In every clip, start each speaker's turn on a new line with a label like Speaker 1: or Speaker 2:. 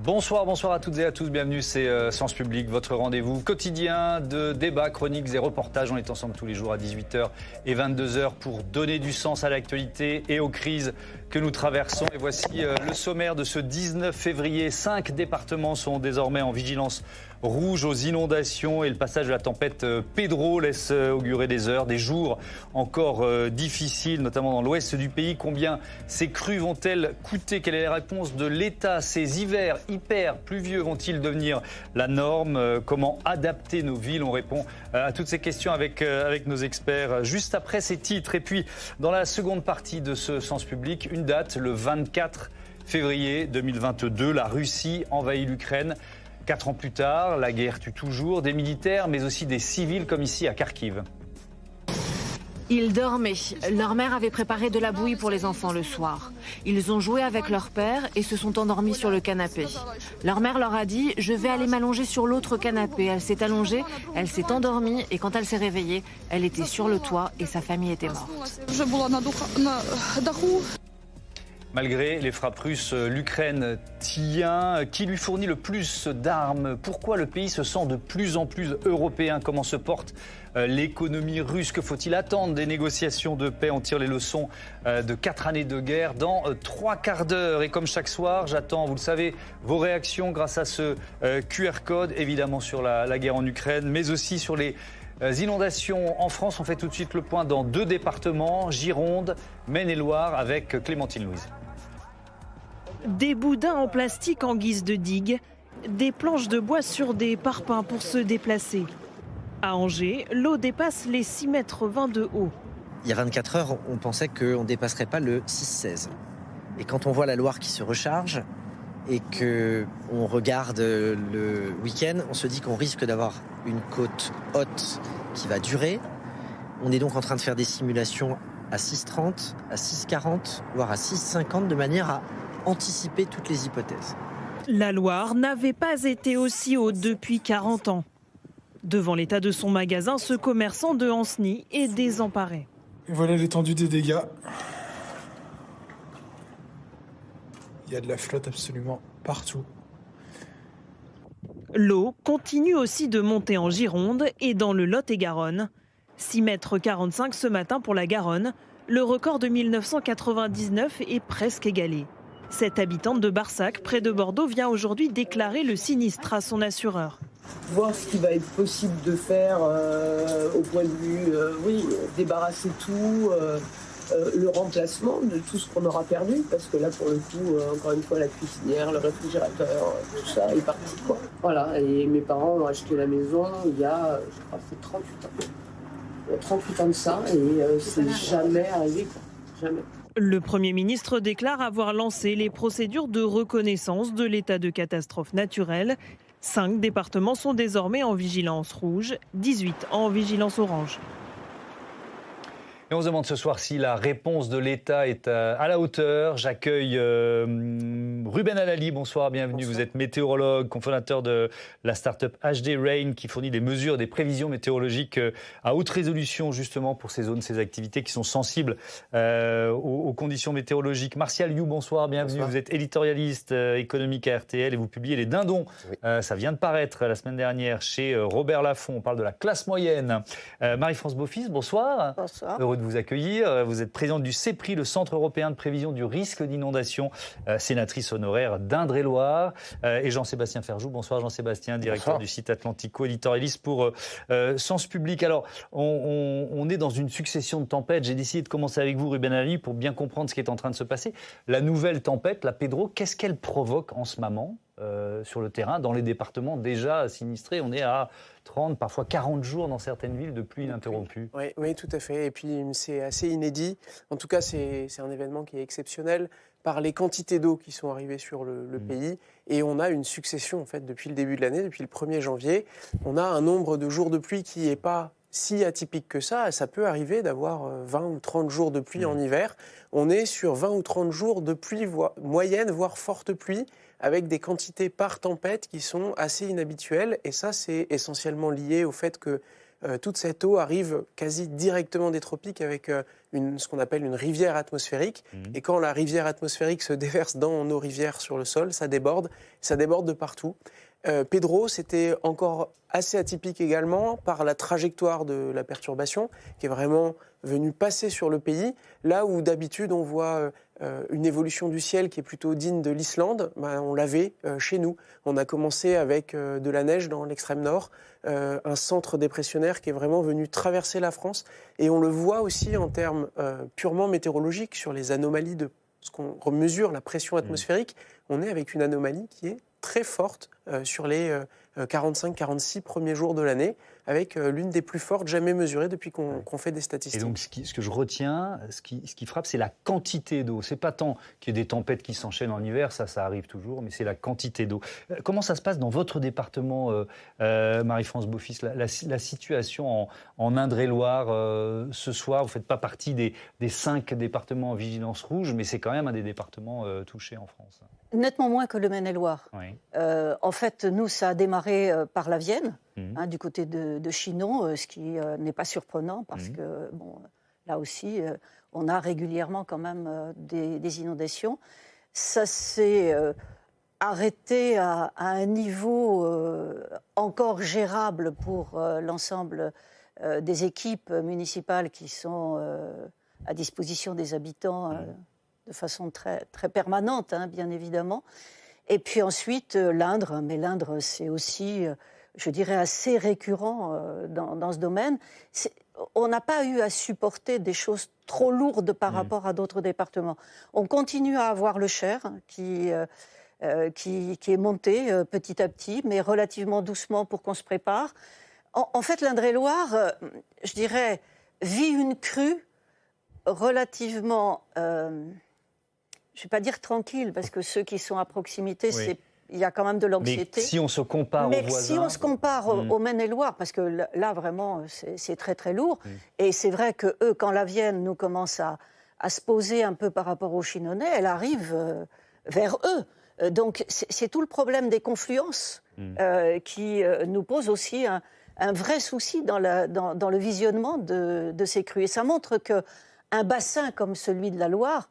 Speaker 1: Bonsoir à toutes et à tous, bienvenue, c'est Sens Public, votre rendez-vous quotidien de débats, chroniques et reportages. On est ensemble tous les jours à 18h et 22h pour donner du sens à l'actualité et aux crises que nous traversons. Et voici le sommaire de ce 19 février. 5 départements sont désormais en vigilance rouge aux inondations et le passage de la tempête Pedro laisse augurer des heures, des jours encore difficiles, notamment dans l'ouest du pays. Combien ces crues vont-elles coûter? Quelle est la réponse de l'État? Ces hivers hyper pluvieux vont-ils devenir la norme? Comment adapter nos villes? On répond à toutes ces questions avec nos experts juste après ces titres. Et puis, dans la seconde partie de ce Sens Public, une date, le 24 février 2022, la Russie envahit l'Ukraine. 4 ans plus tard, la guerre tue toujours des militaires, mais aussi des civils, comme ici à Kharkiv.
Speaker 2: Ils dormaient. Leur mère avait préparé de la bouillie pour les enfants le soir. Ils ont joué avec leur père et se sont endormis sur le canapé. Leur mère leur a dit « Je vais aller m'allonger sur l'autre canapé ». Elle s'est allongée, elle s'est endormie et quand elle s'est réveillée, elle était sur le toit et sa famille était morte.
Speaker 1: Malgré les frappes russes, l'Ukraine tient. Qui lui fournit le plus d'armes? Pourquoi le pays se sent de plus en plus européen? Comment se porte l'économie russe? Que faut-il attendre des négociations de paix? On tire les leçons de 4 années de guerre dans 3 quarts d'heure. Et comme chaque soir, j'attends, vous le savez, vos réactions grâce à ce QR code, évidemment sur la guerre en Ukraine, mais aussi sur les inondations en France. On fait tout de suite le point dans 2 départements, Gironde, Maine-et-Loire, avec Clémentine Louise.
Speaker 3: Des boudins en plastique en guise de digue, des planches de bois sur des parpaings pour se déplacer. À Angers, l'eau dépasse les 6,20 mètres de haut.
Speaker 4: Il y a 24 heures, on pensait qu'on ne dépasserait pas le 6,16. Et quand on voit la Loire qui se recharge et qu'on regarde le week-end, on se dit qu'on risque d'avoir une côte haute qui va durer. On est donc en train de faire des simulations à 6,30, à 6,40, voire à 6,50 de manière à anticiper toutes les hypothèses.
Speaker 3: La Loire n'avait pas été aussi haute depuis 40 ans. Devant l'état de son magasin, ce commerçant de Ancenis est désemparé.
Speaker 5: Et voilà l'étendue des dégâts. Il y a de la flotte absolument partout.
Speaker 3: L'eau continue aussi de monter en Gironde et dans le Lot-et-Garonne. 6,45 mètres ce matin pour la Garonne. Le record de 1999 est presque égalé. Cette habitante de Barsac, près de Bordeaux, vient aujourd'hui déclarer le sinistre à son assureur.
Speaker 6: Voir ce qui va être possible de faire au point de vue, débarrasser tout, le remplacement de tout ce qu'on aura perdu, parce que là, pour le coup, encore une fois, la cuisinière, le réfrigérateur, tout ça est parti, quoi. Voilà, et mes parents ont acheté la maison il y a, je crois, fait 38 ans. Il y a 38 ans de ça, et c'est jamais arrivé, quoi. Jamais.
Speaker 3: Le Premier ministre déclare avoir lancé les procédures de reconnaissance de l'état de catastrophe naturelle. 5 départements sont désormais en vigilance rouge, 18 en vigilance orange.
Speaker 1: Et on se demande ce soir si la réponse de l'État est à la hauteur. J'accueille Ruben Alali, bonsoir, bienvenue. Bonsoir. Vous êtes météorologue, cofondateur de la start-up HD Rain qui fournit des mesures, des prévisions météorologiques à haute résolution justement pour ces zones, ces activités qui sont sensibles aux conditions météorologiques. Martial You, bonsoir, bienvenue. Bonsoir. Vous êtes éditorialiste économique à RTL et vous publiez Les Dindons. Oui. Ça vient de paraître la semaine dernière chez Robert Laffont. On parle de la classe moyenne. Marie-France Beaufils, bonsoir.
Speaker 7: Bonsoir.
Speaker 1: Heureux de vous accueillir. Vous êtes présidente du CEPRI, le Centre européen de prévision du risque d'inondation, sénatrice honoraire d'Indre-et-Loire. Et Jean-Sébastien Ferjou. Bonsoir Jean-Sébastien, directeur du site Atlantico, éditorialiste pour Sens Public. Alors, on est dans une succession de tempêtes. J'ai décidé de commencer avec vous, Ruben Ali, pour bien comprendre ce qui est en train de se passer. La nouvelle tempête, la Pedro, qu'est-ce qu'elle provoque en ce moment sur le terrain, dans les départements déjà sinistrés? On est à 30, parfois 40 jours dans certaines villes de pluie ininterrompue.
Speaker 7: Oui, tout à fait. Et puis c'est assez inédit. En tout cas, c'est un événement qui est exceptionnel par les quantités d'eau qui sont arrivées sur le pays. Et on a une succession, en fait, depuis le début de l'année, depuis le 1er janvier. On a un nombre de jours de pluie qui n'est pas si atypique que ça. Ça peut arriver d'avoir 20 ou 30 jours de pluie en hiver. On est sur 20 ou 30 jours de pluie moyenne, voire forte pluie, avec des quantités par tempête qui sont assez inhabituelles. Et ça, c'est essentiellement lié au fait que toute cette eau arrive quasi directement des tropiques avec ce qu'on appelle une rivière atmosphérique. Et quand la rivière atmosphérique se déverse dans nos rivières sur le sol, ça déborde de partout. Pedro, c'était encore assez atypique également par la trajectoire de la perturbation qui est vraiment venue passer sur le pays. Là où d'habitude on voit une évolution du ciel qui est plutôt digne de l'Islande, on l'avait chez nous. On a commencé avec de la neige dans l'extrême nord, un centre dépressionnaire qui est vraiment venu traverser la France. Et on le voit aussi en termes purement météorologiques sur les anomalies de ce qu'on mesure, la pression atmosphérique. On est avec une anomalie qui est très forte sur les 45-46 premiers jours de l'année, avec l'une des plus fortes jamais mesurées depuis qu'on fait des statistiques.
Speaker 1: Et donc, ce que je retiens, ce qui frappe, c'est la quantité d'eau. C'est pas tant qu'il y ait des tempêtes qui s'enchaînent en hiver, ça arrive toujours, mais c'est la quantité d'eau. Comment ça se passe dans votre département, Marie-France Beaufils, la situation en Indre-et-Loire ce soir? Vous ne faites pas partie des 5 départements en vigilance rouge, mais c'est quand même un des départements touchés en France.
Speaker 8: Nettement moins que le Maine-et-Loire.
Speaker 1: Oui.
Speaker 8: En fait, nous, ça a démarré par la Vienne, du côté de Chinon, ce qui n'est pas surprenant parce que, là aussi, on a régulièrement quand même des inondations. Ça s'est arrêté à un niveau encore gérable pour l'ensemble des équipes municipales qui sont à disposition des habitants de façon très, très permanente, bien évidemment. Et puis ensuite, l'Indre. Mais l'Indre, c'est aussi, je dirais, assez récurrent dans ce domaine. On n'a pas eu à supporter des choses trop lourdes par rapport à d'autres départements. On continue à avoir le Cher qui est monté petit à petit, mais relativement doucement pour qu'on se prépare. En fait, l'Indre-et-Loire, je dirais, vit une crue relativement... je ne vais pas dire tranquille, parce que ceux qui sont à proximité, il y a quand même de l'anxiété.
Speaker 1: Mais si on se compare aux voisins...
Speaker 8: si on se compare au Maine-et-Loire, parce que là, vraiment, c'est très, très lourd. Et c'est vrai que eux, quand la Vienne nous commence à se poser un peu par rapport aux Chinonnais, elle arrive vers eux. Donc, c'est tout le problème des confluences qui nous pose aussi un vrai souci dans le visionnement de ces crues. Et ça montre qu'un bassin comme celui de la Loire,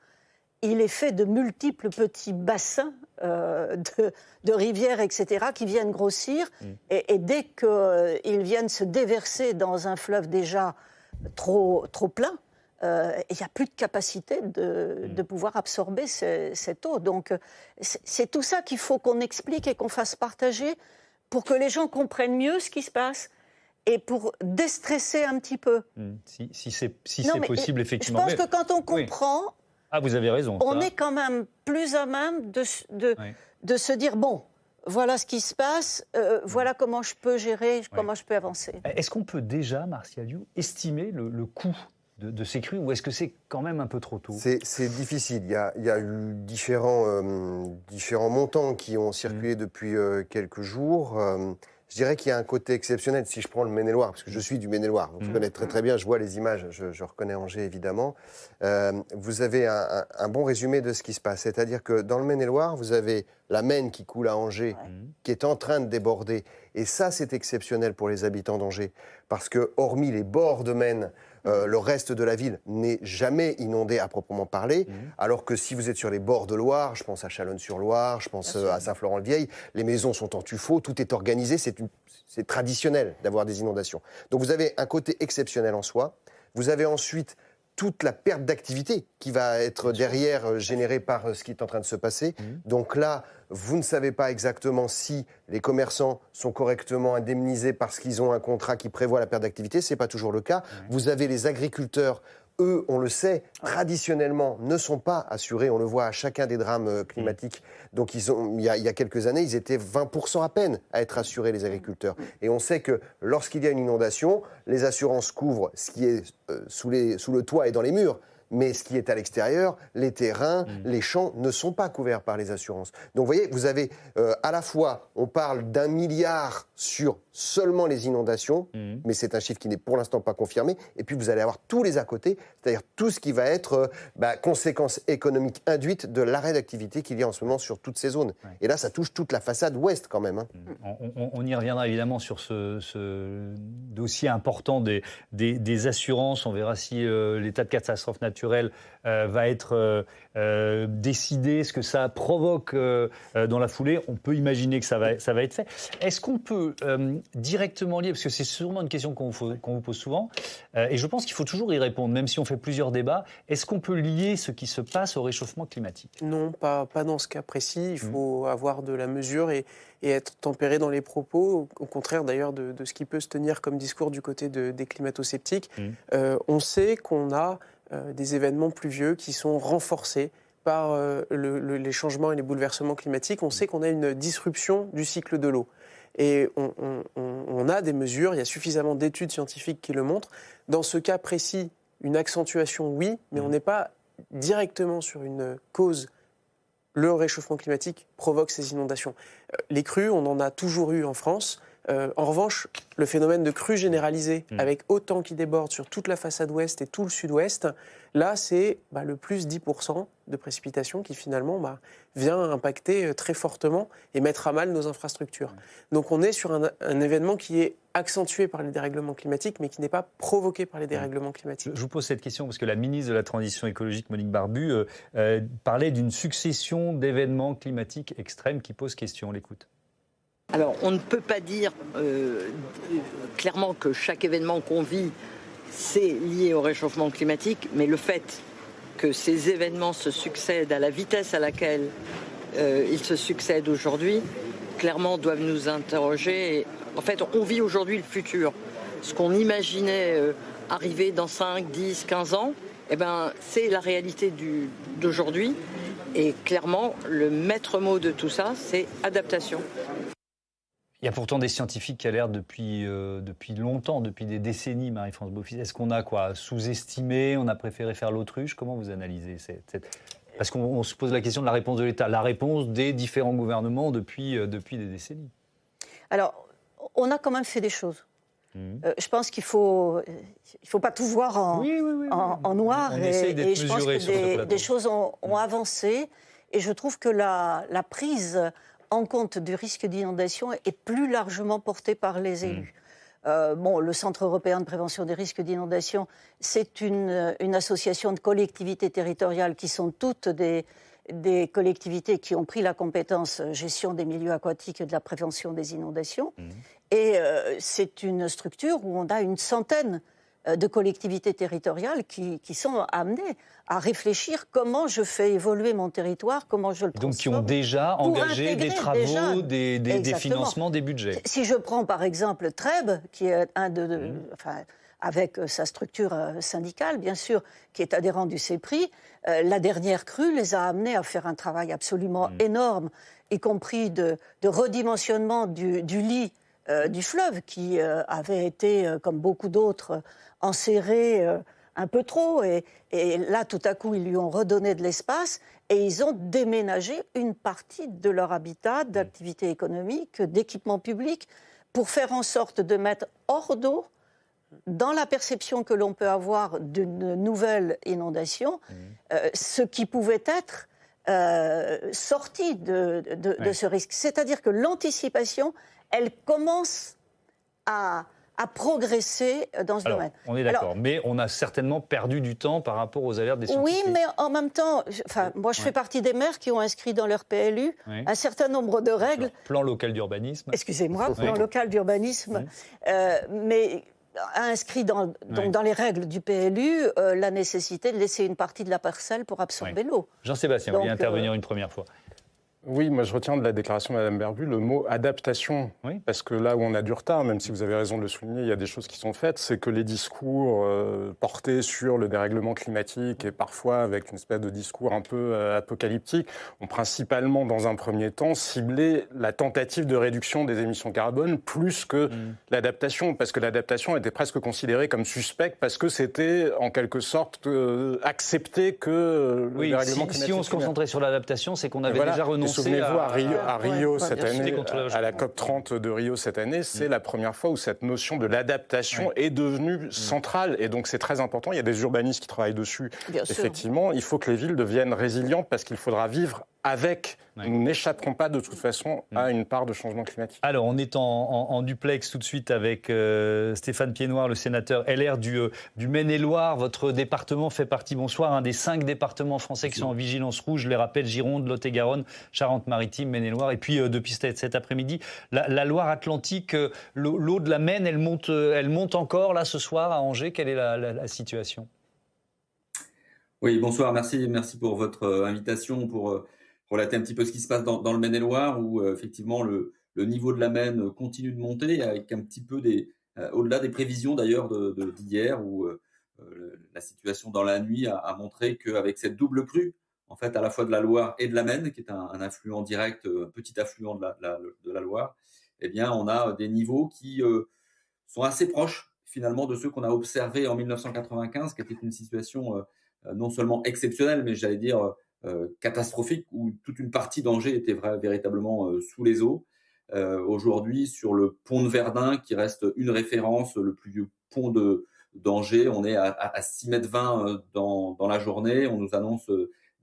Speaker 8: il est fait de multiples petits bassins de rivières, etc., qui viennent grossir. Et dès qu'ils viennent se déverser dans un fleuve déjà trop plein, il n'y a plus de capacité de pouvoir absorber cette eau. Donc, c'est tout ça qu'il faut qu'on explique et qu'on fasse partager pour que les gens comprennent mieux ce qui se passe et pour déstresser un petit peu.
Speaker 1: Si c'est possible, effectivement.
Speaker 8: Je pense que quand on comprend...
Speaker 1: Oui. Ah, vous avez raison.
Speaker 8: On est quand même plus à même de se dire, bon, voilà ce qui se passe, voilà comment je peux gérer, comment je peux avancer.
Speaker 1: Est-ce qu'on peut déjà, Martial You, estimer le coût de ces crues, ou est-ce que c'est quand même un peu trop tôt?
Speaker 9: C'est difficile. Il y a eu différents montants qui ont circulé depuis quelques jours. Je dirais qu'il y a un côté exceptionnel, si je prends le Maine-et-Loire, parce que je suis du Maine-et-Loire, donc je connais très très bien, je vois les images, je reconnais Angers évidemment. Vous avez un bon résumé de ce qui se passe, c'est-à-dire que dans le Maine-et-Loire, vous avez la Maine qui coule à Angers, qui est en train de déborder, et ça c'est exceptionnel pour les habitants d'Angers, parce que hormis les bords de Maine, le reste de la ville n'est jamais inondé à proprement parler, alors que si vous êtes sur les bords de Loire, je pense à Chalonnes-sur-Loire, je pense à Saint-Florent-le-Vieil, les maisons sont en tuffeau, tout est organisé, c'est traditionnel d'avoir des inondations. Donc vous avez un côté exceptionnel en soi, vous avez ensuite toute la perte d'activité qui va être derrière générée par ce qui est en train de se passer. Donc là, vous ne savez pas exactement si les commerçants sont correctement indemnisés parce qu'ils ont un contrat qui prévoit la perte d'activité. Ce n'est pas toujours le cas. Vous avez les agriculteurs, eux, on le sait, traditionnellement, ne sont pas assurés. On le voit à chacun des drames climatiques. Donc il y a quelques années, ils étaient 20% à peine à être assurés, les agriculteurs. Et on sait que lorsqu'il y a une inondation, les assurances couvrent ce qui est sous le toit et dans les murs. Mais ce qui est à l'extérieur, les terrains, les champs, ne sont pas couverts par les assurances. Donc vous voyez, vous avez à la fois, on parle d'1 milliard sur seulement les inondations, mais c'est un chiffre qui n'est pour l'instant pas confirmé. Et puis vous allez avoir tous les à côté, c'est-à-dire tout ce qui va être conséquences économiques induites de l'arrêt d'activité qu'il y a en ce moment sur toutes ces zones. Ouais. Et là, ça touche toute la façade ouest quand même.
Speaker 1: On y reviendra évidemment sur ce dossier important des assurances. On verra si l'état de catastrophe naturelle va être décidé, ce que ça provoque dans la foulée. On peut imaginer que ça va être fait. Est-ce qu'on peut directement lier, parce que c'est sûrement une question qu'on vous pose souvent, et je pense qu'il faut toujours y répondre, même si on fait plusieurs débats, est-ce qu'on peut lier ce qui se passe au réchauffement climatique ?
Speaker 7: Non, pas dans ce cas précis. Il faut avoir de la mesure et être tempéré dans les propos, au contraire d'ailleurs de ce qui peut se tenir comme discours du côté des climato-sceptiques. On sait qu'on a des événements pluvieux qui sont renforcés par les changements et les bouleversements climatiques. On sait qu'on a une disruption du cycle de l'eau. Et on a des mesures, il y a suffisamment d'études scientifiques qui le montrent. Dans ce cas précis, une accentuation, oui, mais on n'est pas directement sur une cause. Le réchauffement climatique provoque ces inondations. Les crues, on en a toujours eu en France. En revanche, le phénomène de crue généralisée, avec autant qui déborde sur toute la façade ouest et tout le sud-ouest, là, c'est le plus 10% de précipitations qui finalement vient impacter très fortement et mettre à mal nos infrastructures. Donc on est sur un événement qui est accentué par les dérèglements climatiques, mais qui n'est pas provoqué par les dérèglements climatiques.
Speaker 1: Je vous pose cette question parce que la ministre de la Transition écologique, Monique Barbu, parlait d'une succession d'événements climatiques extrêmes qui posent question. On l'écoute.
Speaker 10: Alors, on ne peut pas dire clairement que chaque événement qu'on vit, c'est lié au réchauffement climatique, mais le fait que ces événements se succèdent à la vitesse à laquelle ils se succèdent aujourd'hui, clairement doivent nous interroger. En fait, on vit aujourd'hui le futur. Ce qu'on imaginait arriver dans 5, 10, 15 ans, c'est la réalité d'aujourd'hui. Et clairement, le maître mot de tout ça, c'est adaptation.
Speaker 1: Il y a pourtant des scientifiques qui alertent depuis longtemps, depuis des décennies, Marie-France Beaufils. Est-ce qu'on a sous-estimé, on a préféré faire l'autruche ? Comment vous analysez Parce qu'on se pose la question de la réponse de l'État, la réponse des différents gouvernements depuis des décennies.
Speaker 8: Alors, on a quand même fait des choses. Je pense qu'il faut pas tout voir en noir. Et je pense que des choses ont avancé. Et je trouve que la prise en compte du risque d'inondation est plus largement porté par les élus. Le Centre européen de prévention des risques d'inondation, c'est une association de collectivités territoriales qui sont toutes des collectivités qui ont pris la compétence gestion des milieux aquatiques et de la prévention des inondations. Et c'est une structure où on a une centaine de collectivités territoriales qui sont amenées à réfléchir comment je fais évoluer mon territoire, comment je le transforme.
Speaker 1: Donc qui ont déjà engagé des travaux, des financements, des budgets.
Speaker 8: Si je prends par exemple Trèbes, qui est avec sa structure syndicale, bien sûr, qui est adhérent du CEPRI, la dernière crue les a amenés à faire un travail absolument énorme, y compris de redimensionnement du lit du fleuve, qui avait été, comme beaucoup d'autres, enserré un peu trop. Et là, tout à coup, ils lui ont redonné de l'espace et ils ont déménagé une partie de leur habitat, d'activité économique, d'équipement public, pour faire en sorte de mettre hors d'eau, dans la perception que l'on peut avoir d'une nouvelle inondation, ce qui pouvait être sorti de ce risque. C'est-à-dire que l'anticipation, elle commence à progresser dans ce domaine.
Speaker 1: On est d'accord, mais on a certainement perdu du temps par rapport aux alertes des scientifiques.
Speaker 8: Oui, mais en même temps, moi je fais partie des maires qui ont inscrit dans leur PLU un certain nombre de règles.
Speaker 1: Alors, plan local d'urbanisme.
Speaker 8: Excusez-moi, plan local d'urbanisme, mais a inscrit dans les règles du PLU la nécessité de laisser une partie de la parcelle pour absorber l'eau.
Speaker 1: Jean-Sébastien, vous vouliez intervenir une première fois.
Speaker 11: Oui, moi je retiens de la déclaration de Mme Barbu le mot adaptation, parce que là où on a du retard, même si vous avez raison de le souligner, il y a des choses qui sont faites, c'est que les discours portés sur le dérèglement climatique et parfois avec une espèce de discours un peu apocalyptique ont principalement dans un premier temps ciblé la tentative de réduction des émissions carbone plus que l'adaptation, parce que l'adaptation était presque considérée comme suspecte parce que c'était en quelque sorte accepté que le dérèglement climatique...
Speaker 1: Si on se concentrait sur l'adaptation, c'est qu'on avait déjà renoncé
Speaker 11: souvenez-vous, à Rio cette année,
Speaker 1: contre
Speaker 11: à la COP30 de Rio cette année, c'est la première fois où cette notion de l'adaptation est devenue centrale. Et donc, c'est très important. Il y a des urbanistes qui travaillent dessus.
Speaker 8: Bien sûr.
Speaker 11: Effectivement, il faut que les villes deviennent résilientes parce qu'il faudra vivre avec. Nous n'échapperons pas de toute façon à une part de changement climatique.
Speaker 1: Alors, on est en duplex tout de suite avec Stéphane Piednoir, le sénateur LR du Maine-et-Loire. Votre département fait partie, bonsoir, un des 5 départements français qui sont en vigilance rouge. Je les rappelle, Gironde, Lot-et-Garonne, Charente-Maritime, Maine-et-Loire. Et puis, depuis cet après-midi, la Loire-Atlantique, l'eau de la Maine, elle monte encore là ce soir à Angers. Quelle est la situation ?
Speaker 12: Oui, bonsoir, merci pour votre invitation, pour relater un petit peu ce qui se passe dans le Maine-et-Loire, où effectivement le niveau de la Maine continue de monter, avec un petit peu au-delà des prévisions d'ailleurs d'hier, où la situation dans la nuit a montré qu'avec cette double crue, en fait, à la fois de la Loire et de la Maine, qui est un affluent direct, un petit affluent de la Loire, eh bien, on a des niveaux qui sont assez proches finalement de ceux qu'on a observés en 1995, qui était une situation non seulement exceptionnelle, mais j'allais dire catastrophique, où toute une partie d'Angers était véritablement sous les eaux. Aujourd'hui, sur le pont de Verdun, qui reste une référence, le plus vieux pont d'Angers, on est à 6,20 m dans la journée. On nous annonce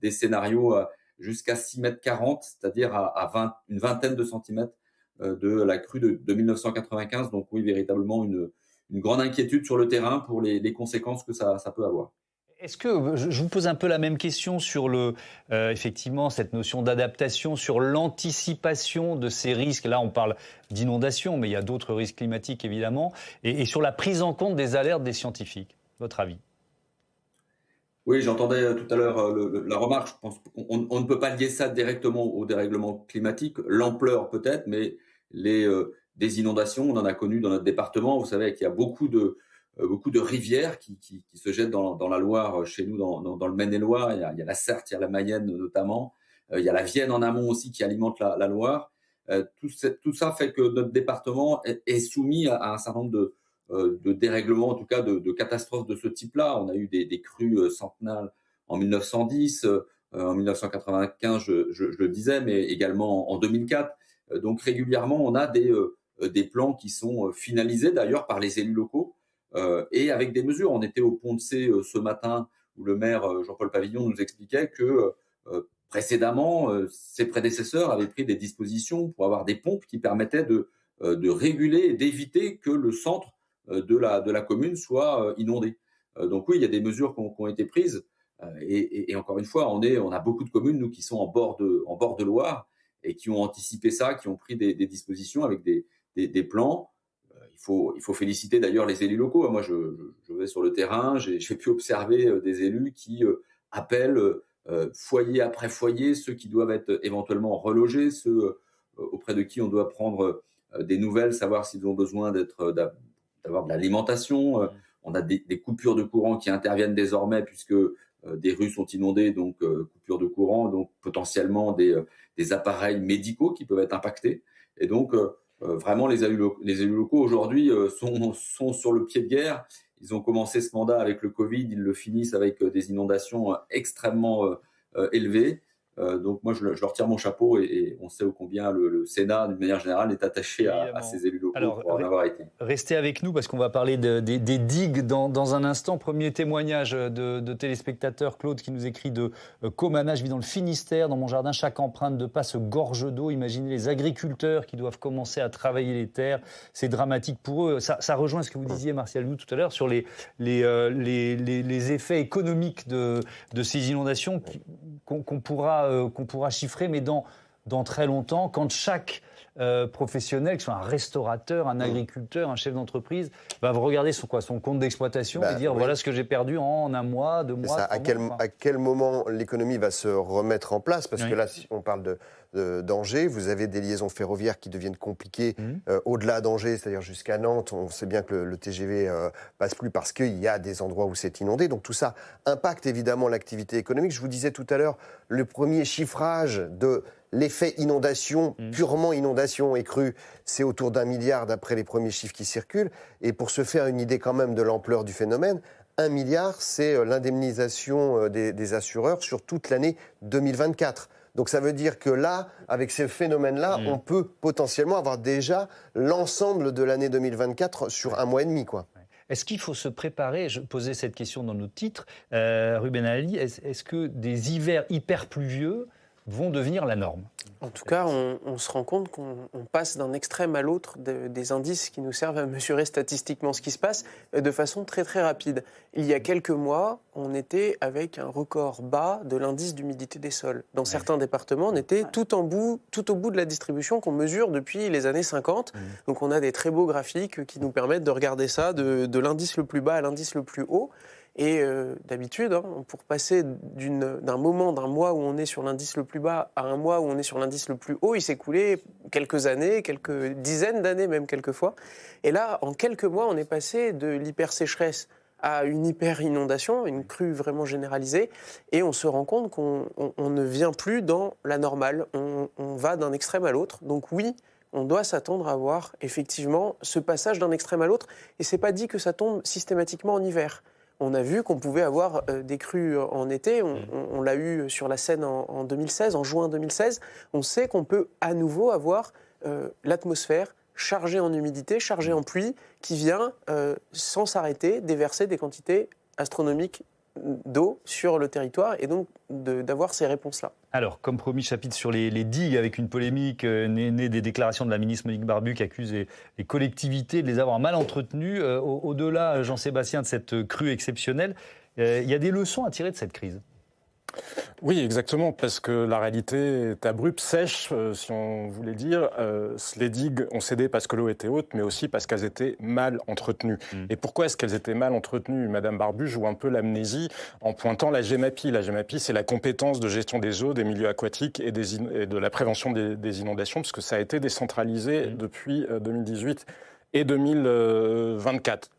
Speaker 12: des scénarios jusqu'à 6,40 m, c'est-à-dire à une vingtaine de centimètres de la crue de 1995. Donc oui, véritablement une grande inquiétude sur le terrain pour les conséquences que ça peut avoir.
Speaker 1: Est-ce que je vous pose un peu la même question sur effectivement cette notion d'adaptation, sur l'anticipation de ces risques. Là, on parle d'inondation, mais il y a d'autres risques climatiques évidemment, et sur la prise en compte des alertes des scientifiques. Votre avis ?
Speaker 12: Oui, j'entendais tout à l'heure la remarque. Je pense qu'on ne peut pas lier ça directement au dérèglement climatique. L'ampleur peut-être, mais des inondations, on en a connu dans notre département. Vous savez qu'il y a beaucoup de rivières qui se jettent dans la Loire, chez nous, dans le Maine-et-Loire. Il y a la Sarthe, il y a la Mayenne notamment. Il y a la Vienne en amont aussi qui alimente la Loire. Tout ça fait que notre département est soumis à un certain nombre de dérèglements, en tout cas de catastrophes de ce type-là. On a eu des crues centennales en 1910, en 1995, je le disais, mais également en 2004. Donc régulièrement, on a des plans qui sont finalisés d'ailleurs par les élus locaux. Et avec des mesures. On était au Pont de C ce matin où le maire Jean-Paul Pavillon nous expliquait que précédemment, ses prédécesseurs avaient pris des dispositions pour avoir des pompes qui permettaient de réguler et d'éviter que le centre de la commune soit inondé. Donc oui, il y a des mesures qui ont été prises. Et encore une fois, on a beaucoup de communes, nous, qui sont en bord de Loire et qui ont anticipé ça, qui ont pris des dispositions avec des plans. Il faut féliciter d'ailleurs les élus locaux. Moi, je vais sur le terrain, j'ai pu observer des élus qui appellent foyer après foyer, ceux qui doivent être éventuellement relogés, ceux auprès de qui on doit prendre des nouvelles, savoir s'ils ont besoin d'avoir de l'alimentation. On a des coupures de courant qui interviennent désormais puisque des rues sont inondées, donc coupure de courant, donc potentiellement des appareils médicaux qui peuvent être impactés. Et donc, vraiment, les élus locaux aujourd'hui sont sur le pied de guerre. Ils ont commencé ce mandat avec le Covid, ils le finissent avec des inondations extrêmement élevées. Donc moi, je leur tire mon chapeau et on sait ô combien le Sénat, d'une manière générale, est attaché à ces élus locaux. Alors, pour en avoir été.
Speaker 1: Restez avec nous parce qu'on va parler des digues dans un instant. Premier témoignage de téléspectateur, Claude, qui nous écrit de Comana. Je vis dans le Finistère, dans mon jardin, chaque empreinte de pas se gorge d'eau. Imaginez les agriculteurs qui doivent commencer à travailler les terres. C'est dramatique pour eux. Ça rejoint ce que vous disiez, Martial Loup, tout à l'heure, sur les effets économiques de ces inondations qu'on pourra chiffrer, mais dans très longtemps, quand chaque professionnel, que ce soit un restaurateur, un agriculteur, un chef d'entreprise, va regarder son compte d'exploitation et dire voilà ce que j'ai perdu en un mois, 2 mois.
Speaker 9: À quel moment l'économie va se remettre en place? Parce que là, si on parle d'Angers, vous avez des liaisons ferroviaires qui deviennent compliquées au-delà d'Angers, c'est-à-dire jusqu'à Nantes. On sait bien que le TGV passe plus parce qu'il y a des endroits où c'est inondé. Donc tout ça impacte évidemment l'activité économique. Je vous disais tout à l'heure, le premier chiffrage de l'effet inondation, purement inondation et crue, c'est autour d'1 milliard d'après les premiers chiffres qui circulent. Et pour se faire une idée quand même de l'ampleur du phénomène, 1 milliard, c'est l'indemnisation des assureurs sur toute l'année 2024. Donc ça veut dire que là, avec ces phénomènes-là, on peut potentiellement avoir déjà l'ensemble de l'année 2024 sur un mois et demi, quoi.
Speaker 1: Est-ce qu'il faut se préparer, je posais cette question dans notre titre, Ruben Ali, est-ce que des hivers hyper pluvieux vont devenir la norme?
Speaker 7: En tout cas, on se rend compte qu'on passe d'un extrême à l'autre des indices qui nous servent à mesurer statistiquement ce qui se passe de façon très très rapide. Il y a quelques mois, on était avec un record bas de l'indice d'humidité des sols. Dans certains départements, on était tout au bout de la distribution qu'on mesure depuis les années 50. Donc on a des très beaux graphiques qui nous permettent de regarder ça de l'indice le plus bas à l'indice le plus haut. Et d'habitude, pour passer d'un mois où on est sur l'indice le plus bas à un mois où on est sur l'indice le plus haut, il s'est écoulé quelques années, quelques dizaines d'années même quelquefois. Et là, en quelques mois, on est passé de l'hyper-sécheresse à une hyper-inondation, une crue vraiment généralisée. Et on se rend compte qu'on ne vient plus dans la normale. On va d'un extrême à l'autre. Donc oui, on doit s'attendre à avoir effectivement ce passage d'un extrême à l'autre. Et c'est pas dit que ça tombe systématiquement en hiver. On a vu qu'on pouvait avoir des crues en été. On l'a eu sur la Seine en 2016, en juin 2016. On sait qu'on peut à nouveau avoir l'atmosphère chargée en humidité, chargée en pluie, qui vient sans s'arrêter déverser des quantités astronomiques d'eau sur le territoire et donc d'avoir ces réponses-là.
Speaker 1: Alors, comme promis, chapitre sur les digues avec une polémique née des déclarations de la ministre Monique Barbu qui accuse les collectivités de les avoir mal entretenues. Au-delà, Jean-Sébastien, de cette crue exceptionnelle, il y a des leçons à tirer de cette crise.
Speaker 11: Oui, exactement, parce que la réalité est abrupte, sèche, si on voulait dire. Les digues ont cédé parce que l'eau était haute, mais aussi parce qu'elles étaient mal entretenues. Et pourquoi est-ce qu'elles étaient mal entretenues? Madame Barbu joue un peu l'amnésie en pointant la GEMAPI. La GEMAPI, c'est la compétence de gestion des eaux, des milieux aquatiques et de la prévention des inondations, parce que ça a été décentralisé depuis 2018 et 2024.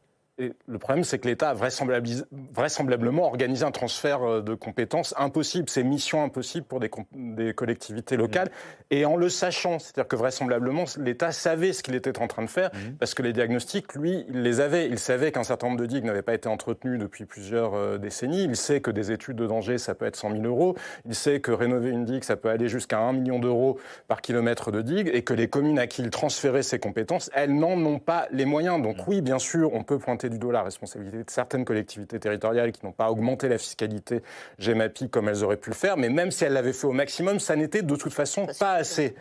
Speaker 11: Et le problème, c'est que l'État a vraisemblablement organisé un transfert de compétences impossible. C'est mission impossible pour des collectivités locales. Et en le sachant, c'est-à-dire que vraisemblablement, l'État savait ce qu'il était en train de faire, parce que les diagnostics, lui, il les avait. Il savait qu'un certain nombre de digues n'avaient pas été entretenues depuis plusieurs décennies. Il sait que des études de danger, ça peut être 100 000 euros. Il sait que rénover une digue, ça peut aller jusqu'à 1 million d'euros par kilomètre de digue, et que les communes à qui il transférait ces compétences, elles n'en ont pas les moyens. Donc oui, bien sûr, on peut pointer du doigt la responsabilité de certaines collectivités territoriales qui n'ont pas augmenté la fiscalité GEMAPI comme elles auraient pu le faire, mais même si elles l'avaient fait au maximum, ça n'était de toute façon pas assez.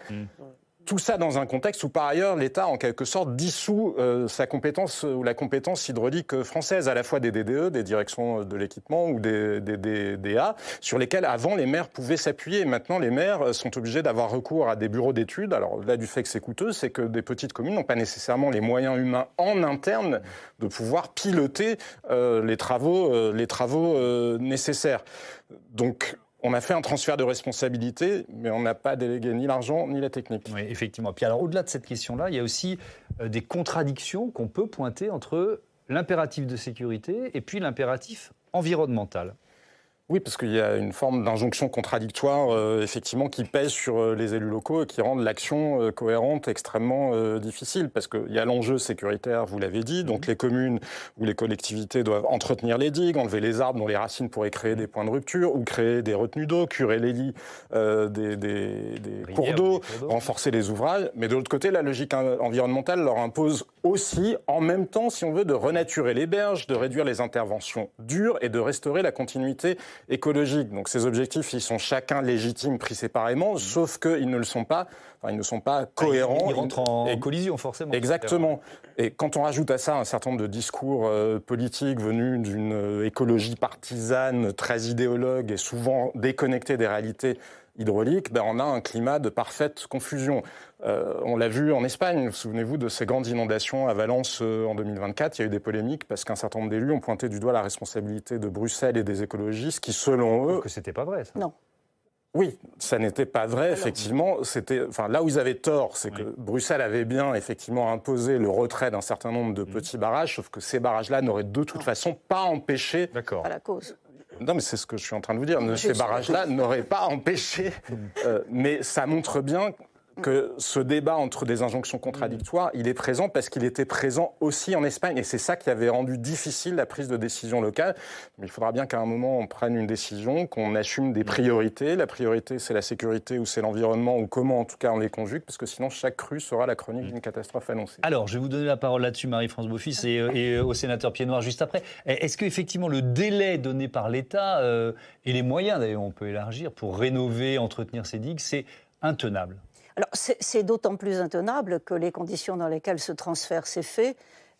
Speaker 11: Tout ça dans un contexte où, par ailleurs, l'État, en quelque sorte, dissout sa compétence ou la compétence hydraulique française, à la fois des DDE, des directions de l'équipement, ou des DA, sur lesquels, avant, les maires pouvaient s'appuyer. Maintenant, les maires sont obligés d'avoir recours à des bureaux d'études. Alors, là, du fait que c'est coûteux, c'est que des petites communes n'ont pas nécessairement les moyens humains en interne de pouvoir piloter les travaux nécessaires. Donc, on a fait un transfert de responsabilité, mais on n'a pas délégué ni l'argent ni la technique.
Speaker 1: Oui, effectivement. Puis alors, au-delà de cette question-là, il y a aussi des contradictions qu'on peut pointer entre l'impératif de sécurité et puis l'impératif environnemental.
Speaker 11: Oui, parce qu'il y a une forme d'injonction contradictoire, effectivement, qui pèse sur les élus locaux et qui rendent l'action cohérente extrêmement difficile. Parce qu'il y a l'enjeu sécuritaire, vous l'avez dit, donc les communes ou les collectivités doivent entretenir les digues, enlever les arbres dont les racines pourraient créer des points de rupture, ou créer des retenues d'eau, curer les lits des cours d'eau, renforcer les ouvrages. Mais de l'autre côté, la logique environnementale leur impose aussi, en même temps, si on veut, de renaturer les berges, de réduire les interventions dures et de restaurer la continuité écologique. Donc ces objectifs, ils sont chacun légitimes pris séparément, sauf qu'ils ne sont pas cohérents.
Speaker 1: Ils rentrent en collision, forcément.
Speaker 11: Exactement. Et quand on rajoute à ça un certain nombre de discours politiques venus d'une écologie partisane, très idéologue et souvent déconnectée des réalités hydrauliques, on a un climat de parfaite confusion. On l'a vu en Espagne, souvenez-vous de ces grandes inondations à Valence en 2024, il y a eu des polémiques parce qu'un certain nombre d'élus ont pointé du doigt la responsabilité de Bruxelles et des écologistes qui, selon eux...
Speaker 1: Que c'était pas vrai, ça.
Speaker 8: Non.
Speaker 11: Oui, ça n'était pas vrai, effectivement. Là où ils avaient tort, c'est que Bruxelles avait bien, effectivement, imposé le retrait d'un certain nombre de petits barrages, sauf que ces barrages-là n'auraient de toute façon pas empêché...
Speaker 1: D'accord.
Speaker 8: À la cause.
Speaker 11: Non, mais c'est ce que je suis en train de vous dire. Ces barrages-là n'auraient pas empêché. Mais ça montre bien que ce débat entre des injonctions contradictoires, il est présent parce qu'il était présent aussi en Espagne. Et c'est ça qui avait rendu difficile la prise de décision locale. Mais il faudra bien qu'à un moment, on prenne une décision, qu'on assume des priorités. La priorité, c'est la sécurité ou c'est l'environnement, ou comment, en tout cas, on les conjugue, parce que sinon, chaque crue sera la chronique d'une catastrophe annoncée.
Speaker 1: Alors, je vais vous donner la parole là-dessus, Marie-France Beaufils, et au sénateur Piednoir juste après. Est-ce qu'effectivement, le délai donné par l'État, et les moyens, d'ailleurs, on peut élargir, pour rénover, entretenir ces digues, c'est intenable?
Speaker 8: Alors, c'est d'autant plus intenable que les conditions dans lesquelles ce transfert s'est fait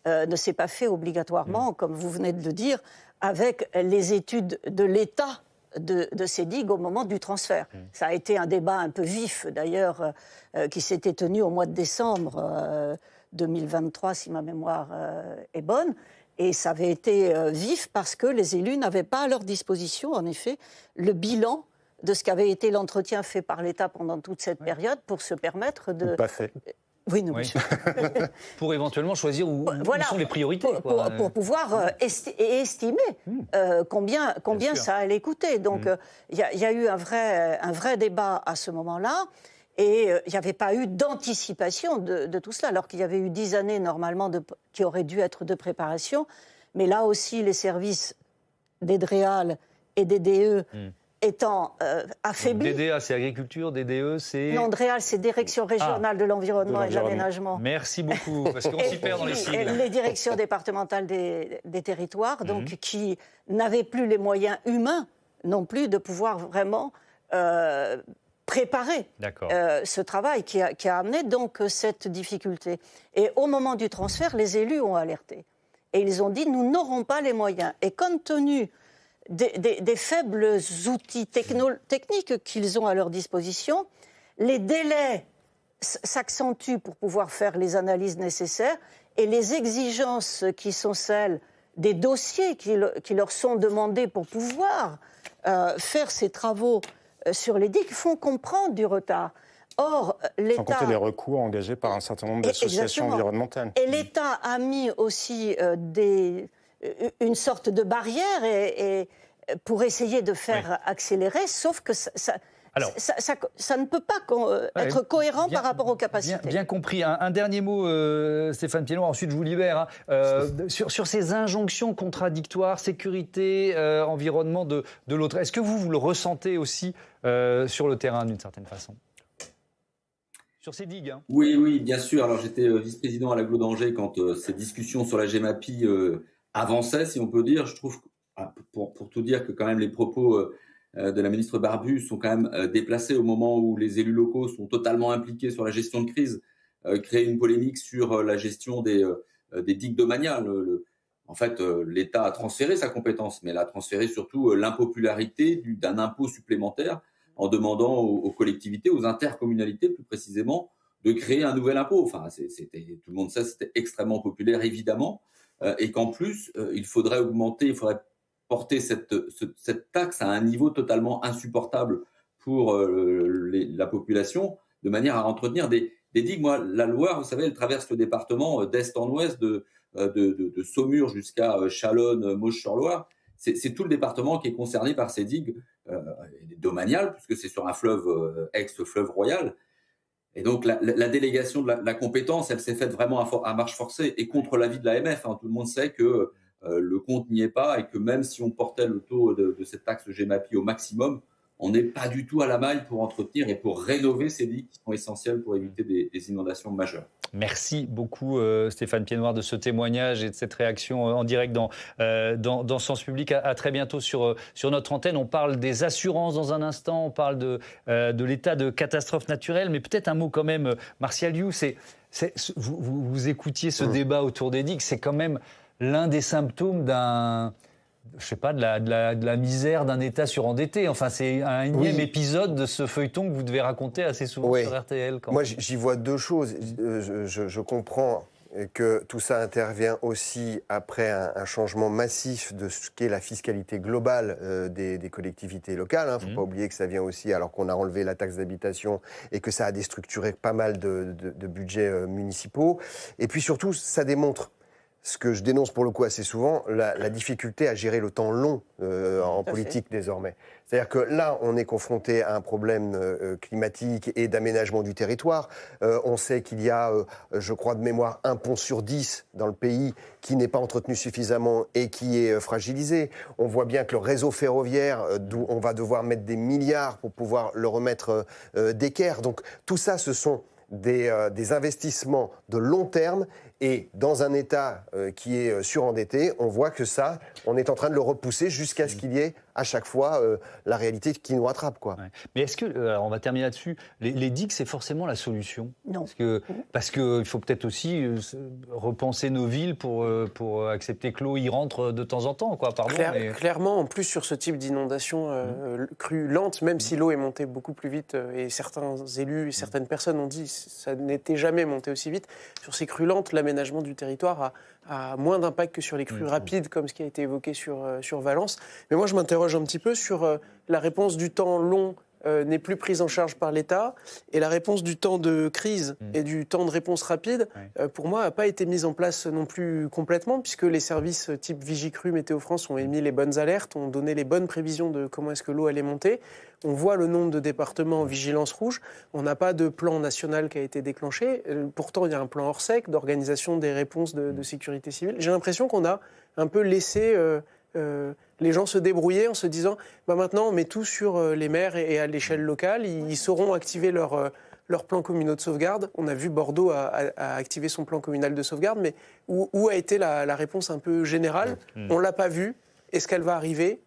Speaker 8: ne s'est pas fait obligatoirement, comme vous venez de le dire, avec les études de l'état de ces digues au moment du transfert. Ça a été un débat un peu vif, d'ailleurs, qui s'était tenu au mois de décembre 2023, si ma mémoire est bonne. Et ça avait été vif parce que les élus n'avaient pas à leur disposition, en effet, le bilan de ce qu'avait été l'entretien fait par l'État pendant toute cette période pour se permettre de...
Speaker 11: Pas fait.
Speaker 8: Oui, non,
Speaker 1: oui. Pour éventuellement choisir où sont les priorités.
Speaker 8: Pour pouvoir estimer combien ça allait coûter. Donc, il y a eu un vrai débat à ce moment-là. Et il n'y avait pas eu d'anticipation de tout cela, alors qu'il y avait eu 10 années normalement qui auraient dû être de préparation. Mais là aussi, les services des DREAL et des DE étant affaiblis.
Speaker 1: DDA, c'est agriculture, DDE, c'est...
Speaker 8: Non, DREAL, c'est Direction régionale de l'environnement et de l'aménagement.
Speaker 1: Merci beaucoup, parce qu'on s'y perd dans les sigles.
Speaker 8: Les directions départementales des territoires, donc qui n'avaient plus les moyens humains non plus de pouvoir vraiment préparer ce travail qui a amené donc cette difficulté. Et au moment du transfert, les élus ont alerté. Et ils ont dit, nous n'aurons pas les moyens. Et compte tenu des faibles outils techniques qu'ils ont à leur disposition, les délais s'accentuent pour pouvoir faire les analyses nécessaires et les exigences qui sont celles des dossiers qui leur sont demandés pour pouvoir faire ces travaux sur les digues font comprendre du retard. Or, l'État...
Speaker 11: Sans compter les recours engagés par un certain nombre d'associations environnementales.
Speaker 8: Et l'État a mis aussi une sorte de barrière pour essayer de faire accélérer, sauf que ça ne peut pas être cohérent par rapport aux capacités.
Speaker 1: Bien compris. Un dernier mot, Stéphane Piednoir, ensuite je vous libère. Sur ces injonctions contradictoires, sécurité, environnement de l'autre, est-ce que vous le ressentez aussi sur le terrain d'une certaine façon ? Sur ces digues
Speaker 12: Oui, bien sûr. Alors j'étais vice-président à l'Agglo d'Angers quand ces discussions sur la GEMAPI avançaient, si on peut dire. Je trouve, pour tout dire, que quand même les propos de la ministre Barbu sont quand même déplacés au moment où les élus locaux sont totalement impliqués sur la gestion de crise, créer une polémique sur la gestion des digues domaniales. En fait, l'État a transféré sa compétence, mais elle a transféré surtout l'impopularité d'un impôt supplémentaire en demandant aux collectivités, aux intercommunalités plus précisément, de créer un nouvel impôt. Enfin, tout le monde sait, c'était extrêmement populaire, évidemment, et qu'en plus, il faudrait porter cette taxe à un niveau totalement insupportable pour la population, de manière à entretenir des digues. Moi, la Loire, vous savez, elle traverse le département d'est en ouest, de Saumur jusqu'à Chalonnes, Mauches-sur-Loire. C'est tout le département qui est concerné par ces digues domaniales, puisque c'est sur un fleuve, ex-fleuve royal. Et donc, la délégation de la compétence, elle s'est faite vraiment à marche forcée et contre l'avis de l'AMF. Tout le monde sait que le compte n'y est pas et que même si on portait le taux de cette taxe GEMAPI au maximum, on n'est pas du tout à la maille pour entretenir et pour rénover ces digues qui sont essentielles pour éviter des inondations majeures.
Speaker 1: Merci beaucoup Stéphane Piednoir de ce témoignage et de cette réaction en direct dans Sens Public. À très bientôt sur notre antenne. On parle des assurances dans un instant, on parle de l'état de catastrophe naturelle, mais peut-être un mot quand même, Martial You, vous écoutiez ce débat autour des digues, c'est quand même l'un des symptômes de la misère d'un État surendetté. Enfin, c'est un énième épisode de ce feuilleton que vous devez raconter assez souvent sur RTL.
Speaker 9: Moi, j'y vois deux choses. Je comprends que tout ça intervient aussi après un changement massif de ce qu'est la fiscalité globale des collectivités locales. Il ne faut pas oublier que ça vient aussi alors qu'on a enlevé la taxe d'habitation et que ça a déstructuré pas mal de budgets municipaux. Et puis surtout, ça démontre ce que je dénonce pour le coup assez souvent, la difficulté à gérer le temps long en politique désormais. C'est-à-dire que là, on est confronté à un problème climatique et d'aménagement du territoire. On sait qu'il y a, je crois de mémoire, 1 pont sur 10 dans le pays qui n'est pas entretenu suffisamment et qui est fragilisé. On voit bien que le réseau ferroviaire, d'où on va devoir mettre des milliards pour pouvoir le remettre d'équerre. Donc tout ça, ce sont des investissements de long terme. Et dans un État qui est surendetté, on voit que ça, on est en train de le repousser jusqu'à ce qu'il y ait à chaque fois la réalité qui nous rattrape, quoi.
Speaker 1: Ouais. Mais est-ce que, alors on va terminer là-dessus, les digues, c'est forcément la solution?
Speaker 8: Non.
Speaker 1: Parce qu'il faut peut-être aussi repenser nos villes pour accepter que l'eau y rentre de temps en temps, quoi. Pardon,
Speaker 7: Clairement, en plus sur ce type d'inondation crue lente, même si l'eau est montée beaucoup plus vite, et certains élus et certaines personnes ont dit que ça n'était jamais monté aussi vite, sur ces crues lentes, l'aménagement du territoire a moins d'impact que sur les crues rapides, comme ce qui a été évoqué sur Valence. Mais moi, je m'interroge un petit peu sur la réponse du temps long n'est plus prise en charge par l'État, et la réponse du temps de crise et du temps de réponse rapide, pour moi, n'a pas été mise en place non plus complètement, puisque les services type Vigicru, Météo France ont émis les bonnes alertes, ont donné les bonnes prévisions de comment est-ce que l'eau allait monter. On voit le nombre de départements en vigilance rouge. On n'a pas de plan national qui a été déclenché. Pourtant, il y a un plan Orsec d'organisation des réponses de sécurité civile. J'ai l'impression qu'on a un peu laissé les gens se débrouiller en se disant maintenant on met tout sur les maires et à l'échelle locale. Ils sauront activer leur plan communal de sauvegarde. On a vu Bordeaux a activé son plan communal de sauvegarde, mais où a été la réponse un peu générale? On ne l'a pas vue. Est-ce qu'elle va arriver?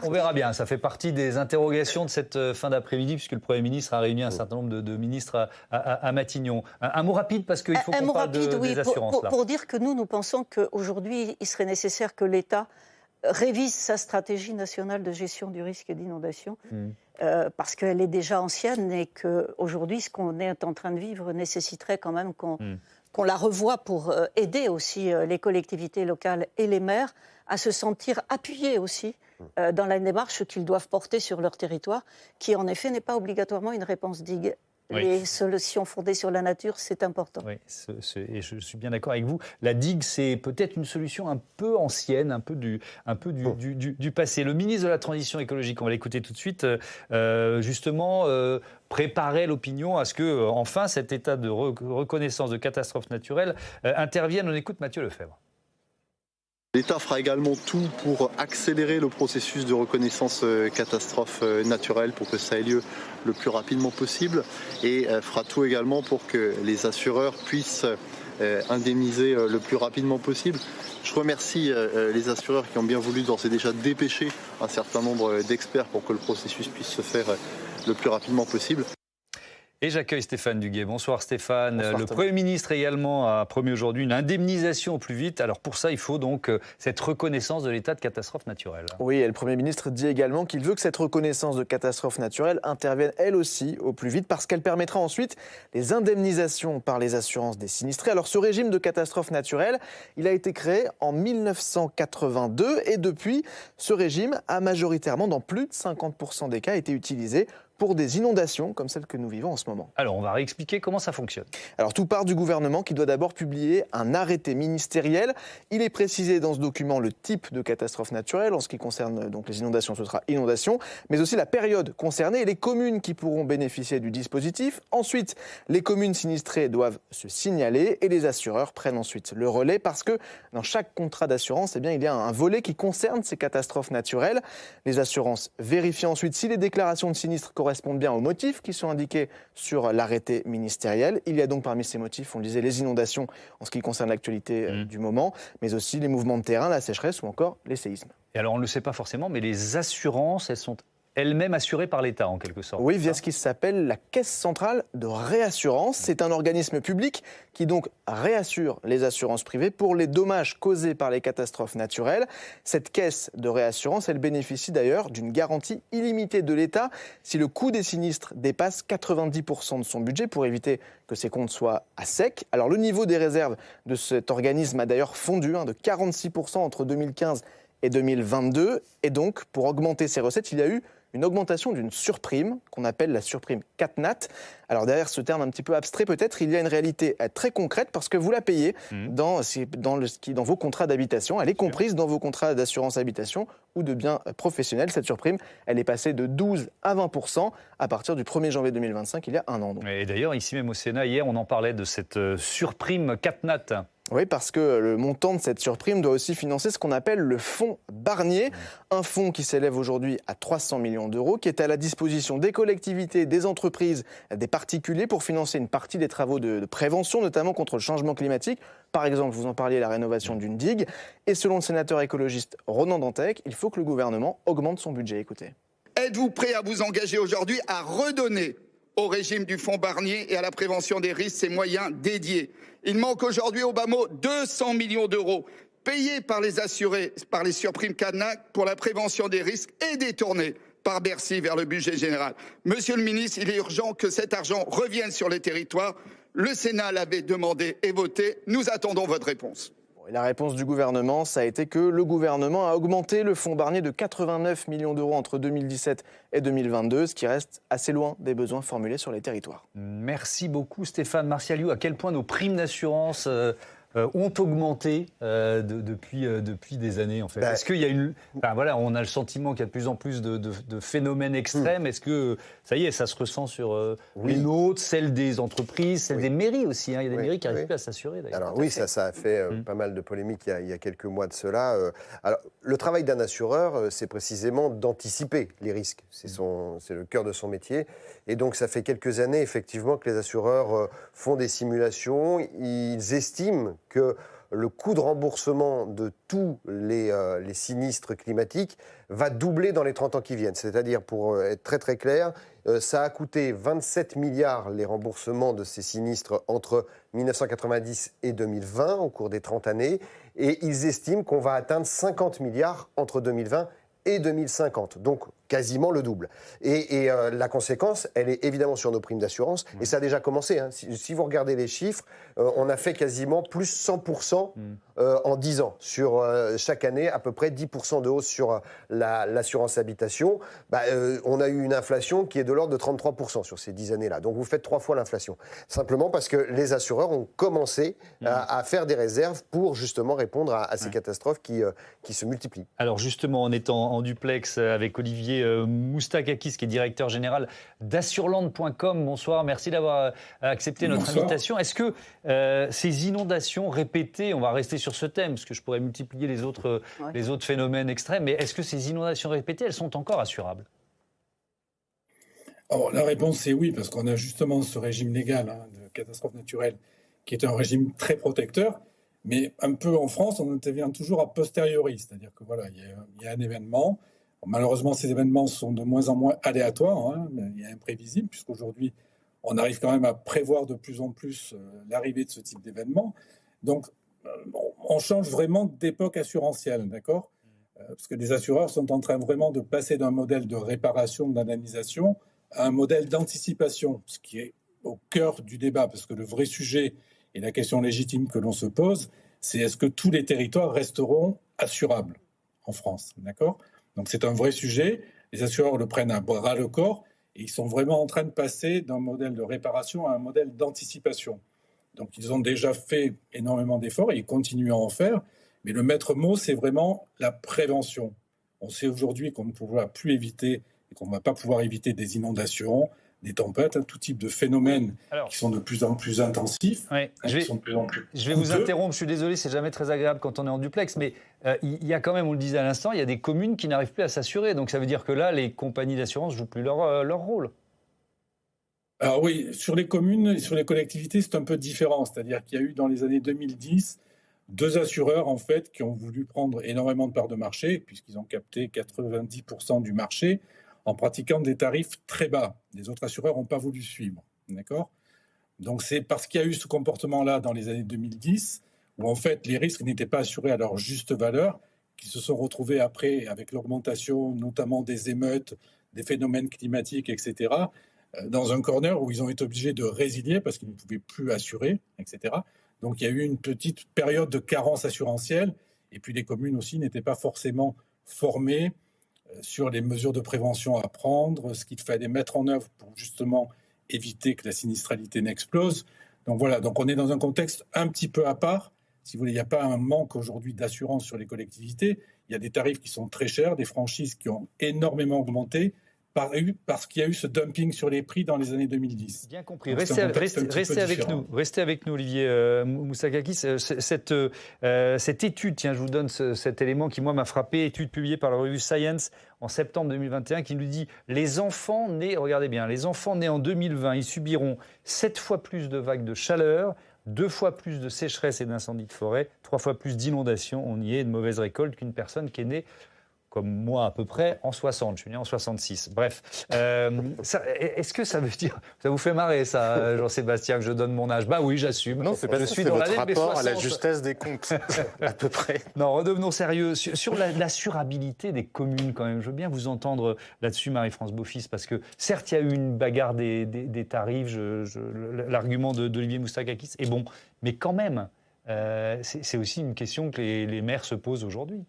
Speaker 1: On verra bien, ça fait partie des interrogations de cette fin d'après-midi, puisque le Premier ministre a réuni un certain nombre de ministres à Matignon. Un mot rapide, parce qu'il faut qu'on parle des assurances.
Speaker 8: Pour dire que nous pensons qu'aujourd'hui, il serait nécessaire que l'État révise sa stratégie nationale de gestion du risque d'inondation, parce qu'elle est déjà ancienne et qu'aujourd'hui, ce qu'on est en train de vivre nécessiterait quand même qu'on la revoie pour aider aussi les collectivités locales et les maires à se sentir appuyés aussi dans la démarche qu'ils doivent porter sur leur territoire, qui en effet n'est pas obligatoirement une réponse digue.
Speaker 1: Oui.
Speaker 8: Les solutions fondées sur la nature, c'est important.
Speaker 1: Oui, et je suis bien d'accord avec vous. La digue, c'est peut-être une solution un peu ancienne, un peu du passé. Le ministre de la Transition écologique, on va l'écouter tout de suite, justement, préparait l'opinion à ce que, enfin, cet état de reconnaissance de catastrophe naturelle intervienne. On écoute Mathieu Lefebvre.
Speaker 13: L'État fera également tout pour accélérer le processus de reconnaissance catastrophe naturelle pour que ça ait lieu le plus rapidement possible, et fera tout également pour que les assureurs puissent indemniser le plus rapidement possible. Je remercie les assureurs qui ont bien voulu d'ores et déjà dépêcher un certain nombre d'experts pour que le processus puisse se faire le plus rapidement possible.
Speaker 1: Et j'accueille Stéphane Duguet. Bonsoir Stéphane.
Speaker 14: Bonsoir,
Speaker 1: le Premier ministre également a promis aujourd'hui une indemnisation au plus vite. Alors pour ça, il faut donc cette reconnaissance de l'état de catastrophe naturelle.
Speaker 14: Oui, et le Premier ministre dit également qu'il veut que cette reconnaissance de catastrophe naturelle intervienne elle aussi au plus vite, parce qu'elle permettra ensuite les indemnisations par les assurances des sinistrés. Alors ce régime de catastrophe naturelle, il a été créé en 1982 et depuis, ce régime a majoritairement, dans plus de 50% des cas, été utilisé pour des inondations comme celles que nous vivons en ce moment.
Speaker 1: Alors, on va réexpliquer comment ça fonctionne.
Speaker 14: Alors, tout part du gouvernement qui doit d'abord publier un arrêté ministériel. Il est précisé dans ce document le type de catastrophe naturelle. En ce qui concerne donc les inondations, ce sera inondation, mais aussi la période concernée et les communes qui pourront bénéficier du dispositif. Ensuite, les communes sinistrées doivent se signaler et les assureurs prennent ensuite le relais, parce que dans chaque contrat d'assurance, il y a un volet qui concerne ces catastrophes naturelles. Les assurances vérifient ensuite si les déclarations de sinistre correspondent bien aux motifs qui sont indiqués sur l'arrêté ministériel. Il y a donc parmi ces motifs, on le disait, les inondations en ce qui concerne l'actualité du moment, mais aussi les mouvements de terrain, la sécheresse ou encore les séismes.
Speaker 1: Et alors on ne le sait pas forcément, mais les assurances, elles sont elles-mêmes assurées par l'État en quelque sorte.
Speaker 14: Oui, via ce qui s'appelle la Caisse centrale de réassurance. C'est un organisme public qui donc réassure les assurances privées pour les dommages causés par les catastrophes naturelles. Cette caisse de réassurance, elle bénéficie d'ailleurs d'une garantie illimitée de l'État si le coût des sinistres dépasse 90% de son budget, pour éviter que ses comptes soient à sec. Alors le niveau des réserves de cet organisme a d'ailleurs fondu de 46% entre 2015 et 2022. Et donc, pour augmenter ces recettes, il y a eu une augmentation d'une surprime qu'on appelle la surprime CatNat. Alors derrière ce terme un petit peu abstrait peut-être, il y a une réalité très concrète parce que vous la payez dans vos contrats d'habitation. Elle est comprise dans vos contrats d'assurance habitation ou de biens professionnels. Cette surprime, elle est passée de 12 à 20% à partir du 1er janvier 2025, il y a un an. Donc.
Speaker 1: Et d'ailleurs, ici même au Sénat, hier, on en parlait de cette surprime CatNat.
Speaker 14: Oui, parce que le montant de cette surprime doit aussi financer ce qu'on appelle le fonds Barnier, un fonds qui s'élève aujourd'hui à 300 millions d'euros, qui est à la disposition des collectivités, des entreprises, des particuliers pour financer une partie des travaux de prévention, notamment contre le changement climatique. Par exemple, vous en parliez, la rénovation d'une digue. Et selon le sénateur écologiste Ronan Dantec, il faut que le gouvernement augmente son budget. Écoutez.
Speaker 15: Êtes-vous prêt à vous engager aujourd'hui à redonner au régime du fonds Barnier et à la prévention des risques ses moyens dédiés? Il manque aujourd'hui au bas mot 200 millions d'euros payés par les assurés par les surprimes CatNat pour la prévention des risques et détournés par Bercy vers le budget général. Monsieur le ministre, il est urgent que cet argent revienne sur les territoires. Le Sénat l'avait demandé et voté. Nous attendons votre réponse.
Speaker 14: Et la réponse du gouvernement, ça a été que le gouvernement a augmenté le fonds Barnier de 89 millions d'euros entre 2017 et 2022, ce qui reste assez loin des besoins formulés sur les territoires.
Speaker 1: Merci beaucoup Stéphane Martialiou. À quel point nos primes d'assurance ont augmenté depuis des années en fait. Est-ce qu'il y a une, on a le sentiment qu'il y a de plus en plus de phénomènes extrêmes. Est-ce que ça y est, ça se ressent sur les nôtres, celles des entreprises, celles des mairies aussi. Il y a des mairies qui n'arrivent plus à s'assurer.
Speaker 9: Alors oui, ça a fait pas mal de polémiques il y a quelques mois de cela. Alors le travail d'un assureur, c'est précisément d'anticiper les risques. C'est le cœur de son métier. Et donc ça fait quelques années effectivement que les assureurs font des simulations. Ils estiment que le coût de remboursement de tous les sinistres climatiques va doubler dans les 30 ans qui viennent. C'est-à-dire, pour être très très clair, ça a coûté 27 milliards les remboursements de ces sinistres entre 1990 et 2020, au cours des 30 années. Et ils estiment qu'on va atteindre 50 milliards entre 2020 et 2050, donc quasiment le double. Et la conséquence, elle est évidemment sur nos primes d'assurance, et ça a déjà commencé. Hein. Si vous regardez les chiffres, on a fait quasiment plus 100% en 10 ans. Sur chaque année, à peu près 10% de hausse sur l'assurance habitation. On a eu une inflation qui est de l'ordre de 33% sur ces 10 années-là. Donc vous faites 3 fois l'inflation. Simplement parce que les assureurs ont commencé à faire des réserves pour justement répondre à ces catastrophes qui se multiplient.
Speaker 1: Alors justement, on est en duplex avec Olivier Moustakakis, qui est directeur général d'assureland.com. Bonsoir, merci d'avoir accepté notre invitation. Est-ce que ces inondations répétées, on va rester sur ce thème, parce que je pourrais multiplier les autres phénomènes extrêmes, mais est-ce que ces inondations répétées, elles sont encore assurables ?
Speaker 16: Alors, la réponse est oui, parce qu'on a justement ce régime légal de catastrophe naturelle qui est un régime très protecteur, mais un peu en France, on intervient toujours a posteriori, c'est-à-dire que voilà, il y a un événement. Malheureusement, ces événements sont de moins en moins aléatoires, mais imprévisibles, puisqu'aujourd'hui, on arrive quand même à prévoir de plus en plus l'arrivée de ce type d'événement. Donc, on change vraiment d'époque assurantielle, d'accord ? Parce que les assureurs sont en train vraiment de passer d'un modèle de réparation, d'indemnisation, à un modèle d'anticipation, ce qui est au cœur du débat, parce que le vrai sujet et la question légitime que l'on se pose, c'est est-ce que tous les territoires resteront assurables en France, d'accord ? Donc c'est un vrai sujet, les assureurs le prennent à bras le corps et ils sont vraiment en train de passer d'un modèle de réparation à un modèle d'anticipation. Donc ils ont déjà fait énormément d'efforts et ils continuent à en faire, mais le maître mot, c'est vraiment la prévention. On sait aujourd'hui qu'on ne pourra plus éviter et qu'on ne va pas pouvoir éviter des inondations, des tempêtes, tout type de phénomènes qui sont de plus en plus intensifs.
Speaker 1: Je vais vous interrompre, je suis désolé, c'est jamais très agréable quand on est en duplex, mais il y a quand même, on le disait à l'instant, il y a des communes qui n'arrivent plus à s'assurer. Donc ça veut dire que là, les compagnies d'assurance ne jouent plus leur rôle.
Speaker 16: Alors oui, sur les communes et sur les collectivités, c'est un peu différent. C'est-à-dire qu'il y a eu dans les années 2010 2 assureurs en fait qui ont voulu prendre énormément de parts de marché, puisqu'ils ont capté 90% du marché, en pratiquant des tarifs très bas. Les autres assureurs n'ont pas voulu suivre, d'accord ? Donc c'est parce qu'il y a eu ce comportement-là dans les années 2010, où en fait les risques n'étaient pas assurés à leur juste valeur, qu'ils se sont retrouvés après avec l'augmentation notamment des émeutes, des phénomènes climatiques, etc., dans un corner où ils ont été obligés de résilier parce qu'ils ne pouvaient plus assurer, etc. Donc il y a eu une petite période de carence assurantielle, Et puis les communes aussi n'étaient pas forcément formées sur les mesures de prévention à prendre, ce qu'il fallait mettre en œuvre pour justement éviter que la sinistralité n'explose. Donc voilà, donc on est dans un contexte un petit peu à part. Si vous voulez, il n'y a pas un manque aujourd'hui d'assurance sur les collectivités. Il y a des tarifs qui sont très chers, des franchises qui ont énormément augmenté parce qu'il y a eu ce dumping sur les prix dans les années 2010.
Speaker 1: Bien compris. Restez avec nous, Olivier Moussakakis. Cette étude, tiens, je vous donne cet élément qui, moi, m'a frappé, étude publiée par la revue Science en septembre 2021, qui nous dit les enfants nés, regardez bien, les enfants nés en 2020, ils subiront 7 fois plus de vagues de chaleur, 2 fois plus de sécheresse et d'incendies de forêt, 3 fois plus d'inondations, on y est, de mauvaises récoltes qu'une personne qui est née comme moi à peu près, en 60. Je suis né en 66. Bref, est-ce que ça veut dire... Ça vous fait marrer, ça, Jean-Sébastien, que je donne mon âge? Bah oui, j'assume.
Speaker 11: Non, c'est pas
Speaker 1: je suis
Speaker 11: dans
Speaker 1: votre
Speaker 11: rapport à la justesse des comptes, à peu près.
Speaker 1: Non, redevenons sérieux. Sur l'assurabilité des communes, quand même, je veux bien vous entendre là-dessus, Marie-France Beaufils, parce que certes, il y a eu une bagarre des tarifs, l'argument d'Olivier Moussakakis est bon, mais quand même... c'est aussi une question que les maires se posent aujourd'hui.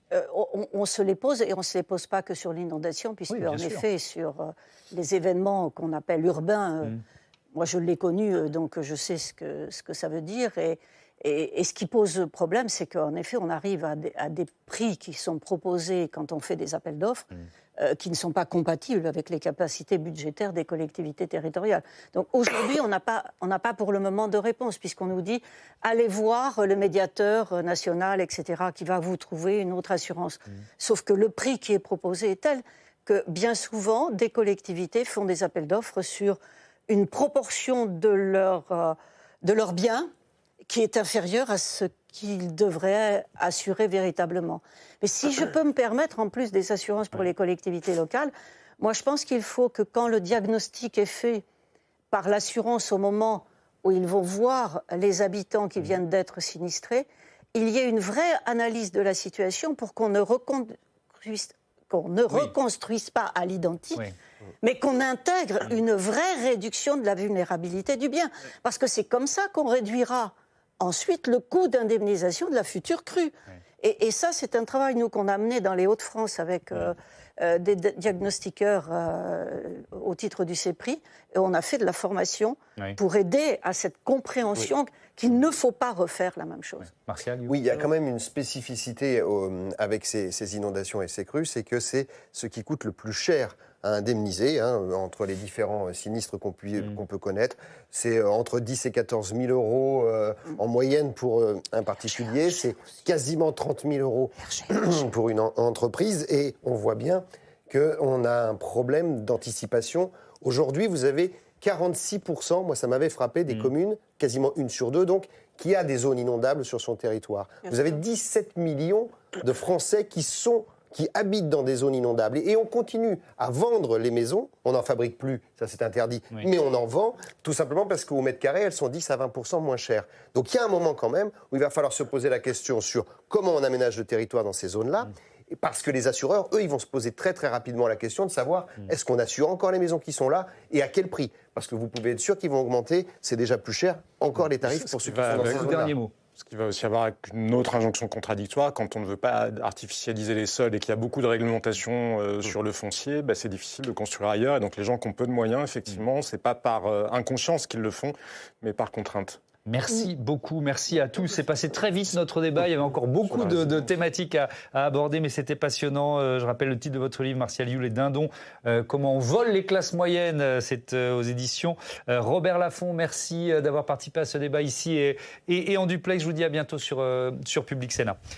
Speaker 8: On se les pose, et on ne se les pose pas que sur l'inondation, puisque en effet, sur les événements qu'on appelle urbains, moi je l'ai connu, donc je sais ce que ça veut dire. Et ce qui pose problème, c'est qu'en effet, on arrive à des prix qui sont proposés quand on fait des appels d'offres, qui ne sont pas compatibles avec les capacités budgétaires des collectivités territoriales. Donc aujourd'hui, on n'a pas pour le moment de réponse, puisqu'on nous dit « allez voir le médiateur national, etc., qui va vous trouver une autre assurance ». Sauf que le prix qui est proposé est tel que bien souvent, des collectivités font des appels d'offres sur une proportion de leurs biens qui est inférieure à ce qu'ils devraient assurer véritablement. Mais si je peux me permettre, en plus des assurances pour les collectivités locales, moi je pense qu'il faut que quand le diagnostic est fait par l'assurance au moment où ils vont voir les habitants qui viennent d'être sinistrés, il y ait une vraie analyse de la situation pour qu'on ne reconstruise pas à l'identique, mais qu'on intègre une vraie réduction de la vulnérabilité du bien. Parce que c'est comme ça qu'on réduira ensuite le coût d'indemnisation de la future crue. Et ça, c'est un travail, nous, qu'on a mené dans les Hauts-de-France avec des diagnostiqueurs au titre du CEPRI. Et on a fait de la formation pour aider à cette compréhension qu'il ne faut pas refaire la même chose.
Speaker 1: Martial,
Speaker 9: oui, il y a quand même une spécificité avec ces inondations et ces crues, c'est que c'est ce qui coûte le plus cher à indemniser, entre les différents sinistres qu'on peut connaître. C'est entre 10 et 14 000 euros en moyenne pour un particulier. C'est quasiment 30 000 euros pour une entreprise. Et on voit bien qu'on a un problème d'anticipation. Aujourd'hui, vous avez 46%, moi ça m'avait frappé, des communes, quasiment 1 sur 2, donc, qui a des zones inondables sur son territoire. Vous avez 17 millions de Français qui habitent dans des zones inondables. Et on continue à vendre les maisons. On n'en fabrique plus, ça c'est interdit, mais on en vend, tout simplement parce qu'au mètre carré, elles sont 10 à 20% moins chères. Donc il y a un moment quand même où il va falloir se poser la question sur comment on aménage le territoire dans ces zones-là. Parce que les assureurs, eux, ils vont se poser très très rapidement la question de savoir est-ce qu'on assure encore les maisons qui sont là et à quel prix. Parce que vous pouvez être sûr qu'ils vont augmenter, c'est déjà plus cher, encore les tarifs pour ceux qui sont dans ces zones-là.
Speaker 1: Dernier mot.
Speaker 11: Ce qui va aussi avoir avec une autre injonction contradictoire, quand on ne veut pas artificialiser les sols et qu'il y a beaucoup de réglementations sur le foncier, c'est difficile de construire ailleurs. Et donc les gens qui ont peu de moyens, effectivement, c'est pas par inconscience qu'ils le font, mais par contrainte.
Speaker 1: Merci beaucoup, merci à tous. C'est passé très vite notre débat. Il y avait encore beaucoup de thématiques à aborder, mais c'était passionnant. Je rappelle le titre de votre livre, Martial You, Les Dindons. Comment on vole les classes moyennes. C'est aux éditions Robert Laffont. Merci d'avoir participé à ce débat ici et en duplex. Je vous dis à bientôt sur Public Sénat.